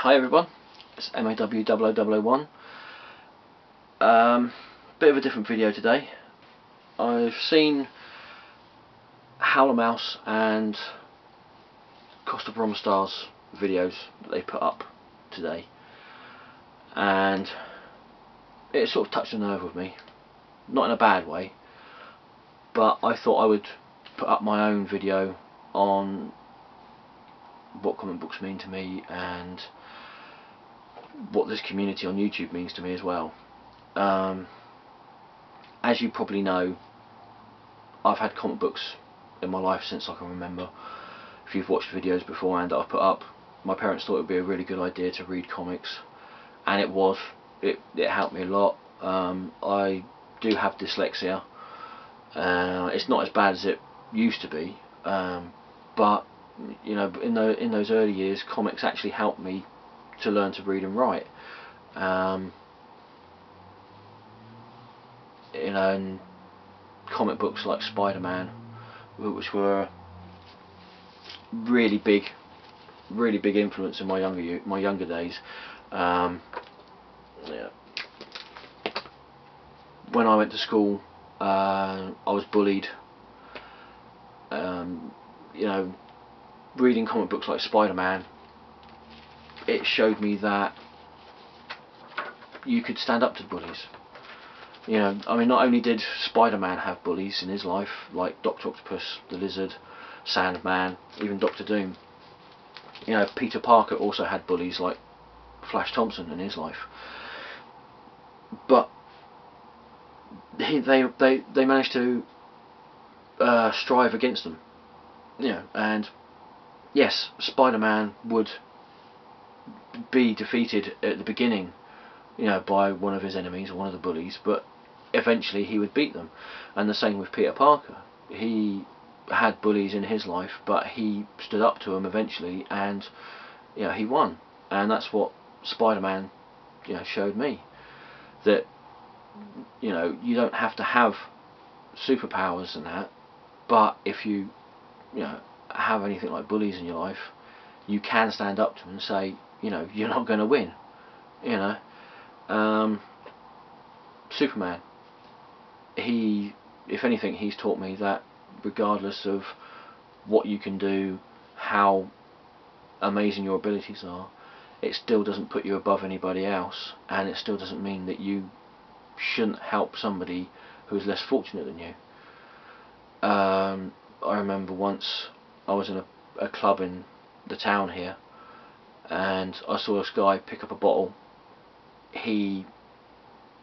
Hi everyone, it's MAW0001. Bit of a different video today. I've seen Howlermouse and Koestenbraumstars videos that they put up today, and it sort of touched a nerve with me, not in a bad way, but I thought I would put up my own video on what comic books mean to me and what this community on YouTube means to me as well. As you probably know, I've had comic books in my life since I can remember. If you've watched videos beforehand that I've put up, my parents thought it would be a really good idea to read comics, and it was. It helped me a lot. I do have dyslexia. It's not as bad as it used to be, but you know, in those early years, comics actually helped me to learn to read and write. You know, and comic books like Spider-Man, which were really big influence in my younger days. Yeah. When I went to school, I was bullied. You know, reading comic books like Spider-Man, it showed me that you could stand up to bullies. You know, I mean, not only did Spider-Man have bullies in his life, like Dr. Octopus, the Lizard, Sandman, even Dr. Doom. You know, Peter Parker also had bullies like Flash Thompson in his life. But they managed to strive against them. You know, and yes, Spider-Man would be defeated at the beginning, you know, by one of his enemies or one of the bullies, but eventually he would beat them. And the same with Peter Parker. He had bullies in his life, but he stood up to them eventually, and you know, he won. And that's what Spider-Man, you know, showed me, that you know, you don't have to have superpowers and that, but if you know, have anything like bullies in your life, you can stand up to them and say, you know, you're not going to win. You know, Superman, if anything, he's taught me that regardless of what you can do, how amazing your abilities are, it still doesn't put you above anybody else, and it still doesn't mean that you shouldn't help somebody who's less fortunate than you. I remember once I was in a club in the town here, and I saw this guy pick up a bottle. He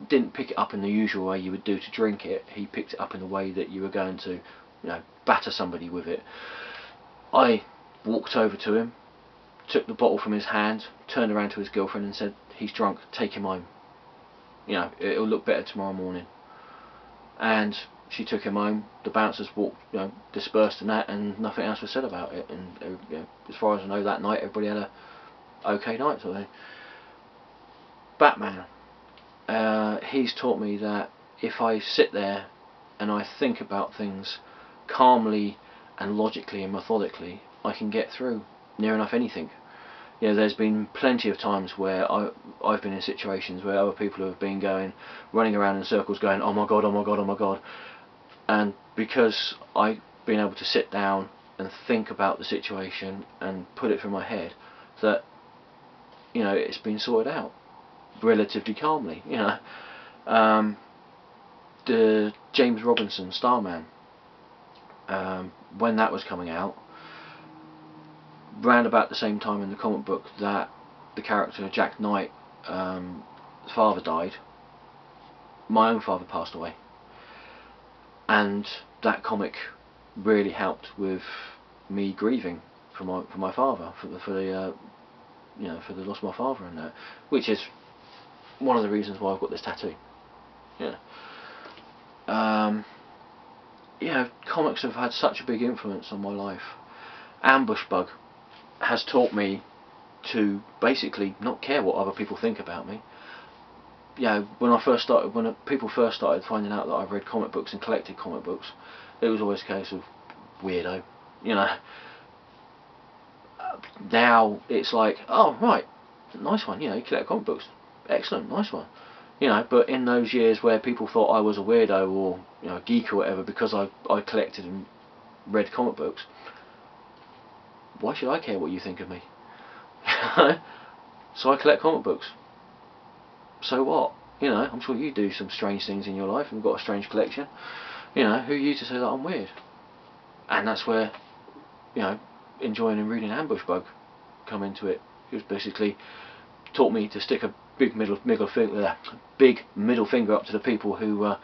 didn't pick it up in the usual way you would do to drink it. He picked it up in the way that you were going to, you know, batter somebody with it. I walked over to him, took the bottle from his hand, turned around to his girlfriend and said, "He's drunk, take him home. You know, it'll look better tomorrow morning." And she took him home. The bouncers walked, you know, dispersed and that, and nothing else was said about it. And you know, as far as I know, that night everybody had a okay night sort of thing. Batman, he's taught me that if I sit there and I think about things calmly and logically and methodically, I can get through near enough anything. You know, there's been plenty of times where I've been in situations where other people have been running around in circles going, "Oh my god, oh my god, oh my god," and because I've been able to sit down and think about the situation and put it through my head, that, you know, it's been sorted out relatively calmly. You know, the James Robinson Starman, when that was coming out, round about the same time in the comic book that the character Jack Knight, his father died, my own father passed away, and that comic really helped with me grieving for my father, for the you know, for the loss of my father, and that, which is one of the reasons why I've got this tattoo. Yeah. You know, comics have had such a big influence on my life. Ambush Bug has taught me to basically not care what other people think about me. You know, when people first started finding out that I've read comic books and collected comic books, it was always a case of weirdo. You know, now it's like, oh right, nice one, you know, you collect comic books, excellent, nice one. You know, but in those years where people thought I was a weirdo or, you know, a geek or whatever because I collected and read comic books, why should I care what you think of me? So I collect comic books. So what? You know, I'm sure you do some strange things in your life and got a strange collection. You know, who are you to say that I'm weird? And that's where, you know, enjoying and reading Ambush Bug come into it. It was basically taught me to stick a big middle finger up to the people who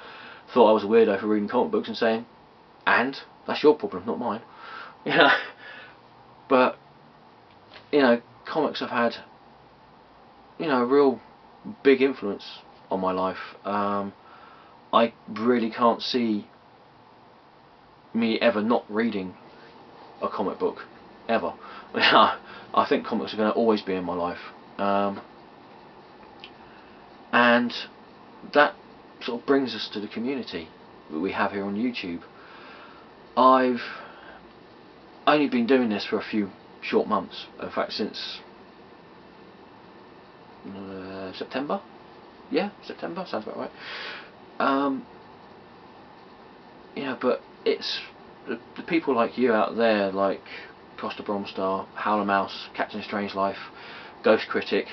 thought I was a weirdo for reading comic books and saying, and that's your problem, not mine. You know, but you know, comics have had, you know, a real big influence on my life. I really can't see me ever not reading a comic book, ever. I think comics are going to always be in my life, and that sort of brings us to the community that we have here on YouTube. I've only been doing this for a few short months, in fact since September. Yeah, September, sounds about right. You know, but it's the people like you out there, like Koestenbraumstars, Howlermouse, Captain Strange-Life, Ghost Critic,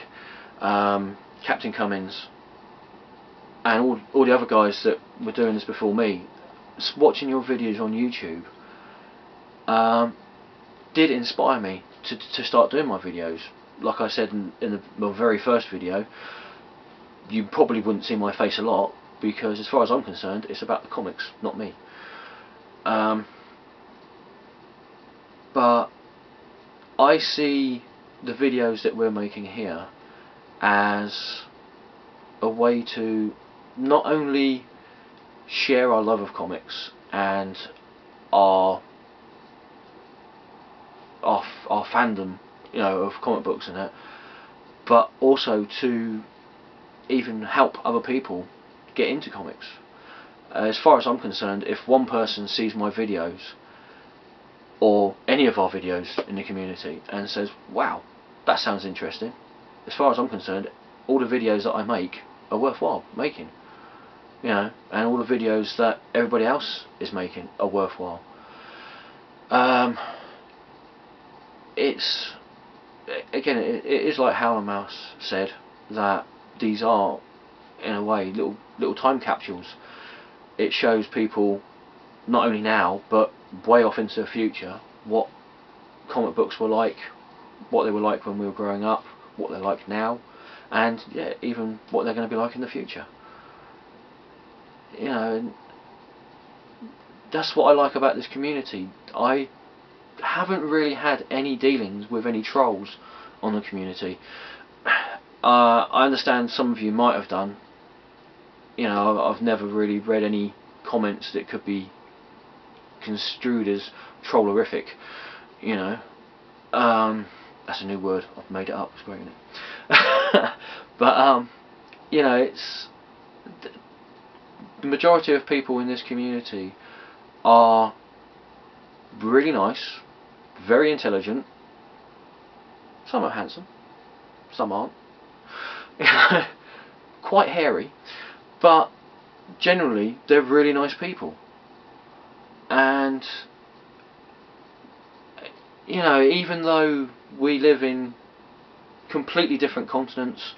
Captain Cummins, and all the other guys that were doing this before me, watching your videos on YouTube did inspire me to start doing my videos. Like I said in my very first video, you probably wouldn't see my face a lot because as far as I'm concerned it's about the comics, not me. But I see the videos that we're making here as a way to not only share our love of comics and our fandom, you know, of comic books and that, but also to even help other people get into comics. As far as I'm concerned, if one person sees my videos or any of our videos in the community and says, wow, that sounds interesting, as far as I'm concerned, all the videos that I make are worthwhile making. You know, and all the videos that everybody else is making are worthwhile. It's again, it is like Howlermouse said, that these are in a way little time capsules. It shows people not only now but way off into the future what comic books were like, what they were like when we were growing up, what they're like now, and yeah, even what they're going to be like in the future. You know, and that's what I like about this community. I haven't really had any dealings with any trolls on the community. I understand some of you might have done. You know, I've never really read any comments that could be construed as trollerific. You know, that's a new word. I've made it up. It's great, isn't it? But you know, it's the majority of people in this community are really nice, very intelligent. Some are handsome, some aren't. Quite hairy, but generally they're really nice people. And you know, even though we live in completely different continents,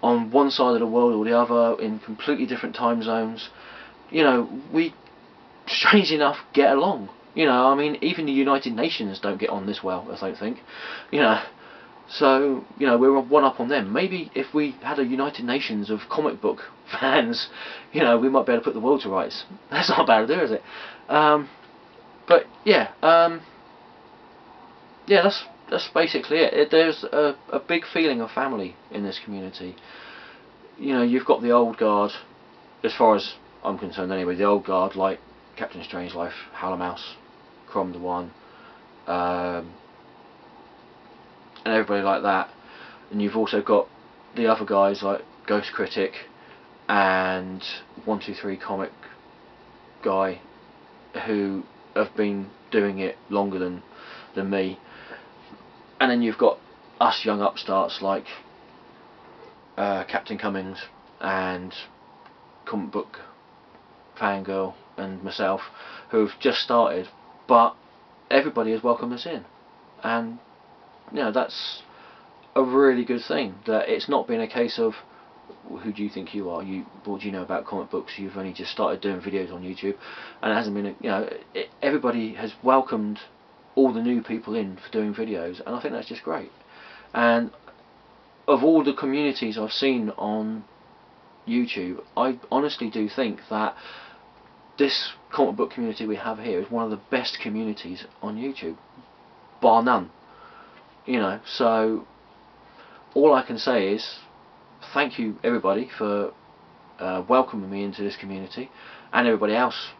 on one side of the world or the other, in completely different time zones, you know, we, strange enough, get along. You know, I mean, even the United Nations don't get on this well, I don't think. You know, so, you know, we're one up on them. Maybe if we had a United Nations of comic book fans, you know, we might be able to put the world to rights. That's not a bad idea, is it? But yeah, yeah, that's basically it. There's a big feeling of family in this community. You know, you've got the old guard, as far as I'm concerned anyway, the old guard like Captain Strange-Life, Howlermouse, Crom the One, and everybody like that. And you've also got the other guys like Ghost Critic and 123 Comic Guy, who have been doing it longer than me. And then you've got us young upstarts like Captain Cummings and Comic Book Fangirl and myself, who've just started, but everybody has welcomed us in, and you know, that's a really good thing. That it's not been a case of, who do you think you are? What do you know about comic books? You've only just started doing videos on YouTube, and it hasn't been. You know, everybody has welcomed all the new people in for doing videos, and I think that's just great. And of all the communities I've seen on YouTube, I honestly do think that this comic book community we have here is one of the best communities on YouTube, bar none. You know, so all I can say is thank you everybody for welcoming me into this community, and everybody else,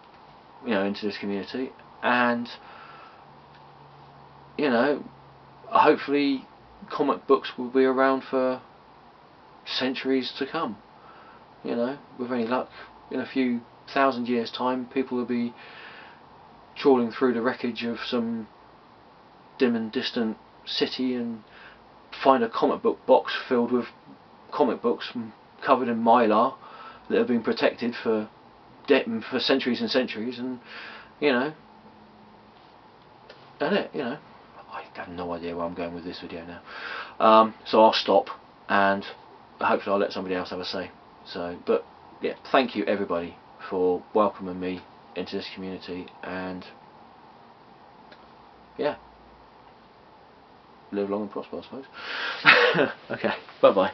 you know, into this community, and you know, hopefully comic books will be around for centuries to come. You know, with any luck, in a few thousand years' time, people will be trawling through the wreckage of some dim and distant city and find a comic book box filled with comic books covered in mylar that have been protected for centuries and centuries, and you know, and it, you know, I have no idea where I'm going with this video now. So I'll stop, and hopefully I'll let somebody else have a say. So, but yeah, thank you everybody for welcoming me into this community, and yeah, live long and prosper, I suppose. Okay, bye bye.